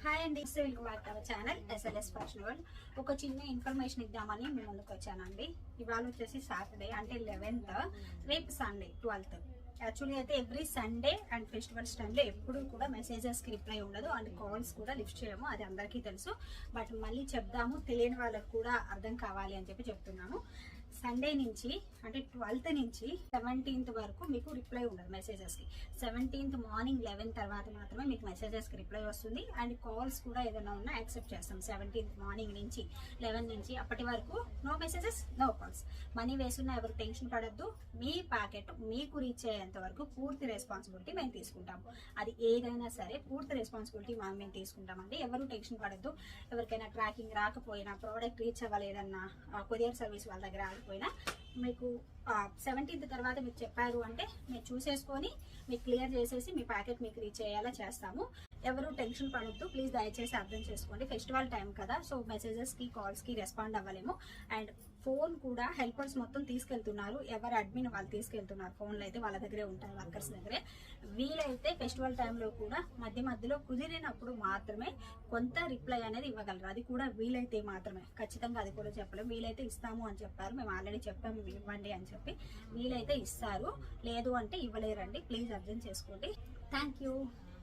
Hi అండి, welcome back to our channel SLS fashion world. ఒక చిన్న ఇన్ఫర్మేషన్ ఇద్దామని మీ ముందుకు వచ్చానండి. ఇవాళ వచ్చేసి సాటర్డే అంటే 11th, రేపు సండే 12th. యాక్చువల్లీ అయితే ఎవ్రీ సండే అండ్ ఫెస్టివల్స్ టైంలో ఎప్పుడు కూడా మెసేజెస్కి రిప్లై ఉండదు అండ్ కాల్స్ కూడా లిఫ్ట్ చేయము, అది అందరికీ తెలుసు. బట్ మళ్ళీ చెప్దాము, తెలియని వాళ్ళకు కూడా అర్థం కావాలి అని చెప్పి చెప్తున్నాను. సండే నుంచి అంటే 12th నుంచి 17th వరకు మీకు రిప్లై ఉండదు మెసేజెస్కి. 17th మార్నింగ్ 11 తర్వాత మాత్రమే మీకు మెసేజెస్కి రిప్లై వస్తుంది అండ్ కాల్స్ కూడా ఏదైనా ఉన్నా యాక్సెప్ట్ చేస్తాం. 17th మార్నింగ్ నుంచి 11 నుంచి అప్పటి వరకు no messages, no calls. Money వేసుకున్న ఎవరు టెన్షన్ పడద్దు. మీ ప్యాకెట్ మీకు రీచ్ అయ్యేంత వరకు పూర్తి రెస్పాన్సిబిలిటీ మేము తీసుకుంటాము. అది ఏదైనా సరే పూర్తి రెస్పాన్సిబిలిటీ మేము తీసుకుంటామండి. ఎవరు టెన్షన్ పడద్దు. ఎవరికైనా ట్రాకింగ్ రాకపోయినా, ప్రోడక్ట్ రీచ్ అవ్వలేదన్నా, కొరియర్ సర్వీస్ వాళ్ళ దగ్గర ఆగిపోయినా మీకు 17th తర్వాత మీకు చెప్పారు అంటే మీరు చూసేసుకొని మీకు క్లియర్ చేసేసి మీ ప్యాకెట్ మీకు రీచ్ అయ్యేలా చేస్తాము. ఎవరు టెన్షన్ పడొద్దు ప్లీజ్, దయచేసి అర్థం చేసుకోండి. ఫెస్టివల్ టైం కదా, సో మెసేజెస్కి కాల్స్కి రెస్పాండ్ అవ్వలేము. అండ్ ఫోన్ కూడా హెల్పర్స్ మొత్తం తీసుకెళ్తున్నారు. ఎవరు అడ్మిన్ వాళ్ళు తీసుకెళ్తున్నారు. ఫోన్లు అయితే వాళ్ళ దగ్గరే ఉంటాయి, వర్కర్స్ దగ్గరే. వీలైతే ఫెస్టివల్ టైంలో కూడా మధ్యలో కుదిరినప్పుడు మాత్రమే కొంత రిప్లై అనేది ఇవ్వగలరు. అది కూడా వీలైతే మాత్రమే, ఖచ్చితంగా అది కూడా చెప్పలేము. వీలైతే ఇస్తాము అని చెప్పారు, మేము ఆల్రెడీ చెప్పాము ఇవ్వండి అని చెప్పి. వీలైతే ఇస్తారు, లేదు అంటే ఇవ్వలేరండి. ప్లీజ్ అర్థం చేసుకోండి. Thank you.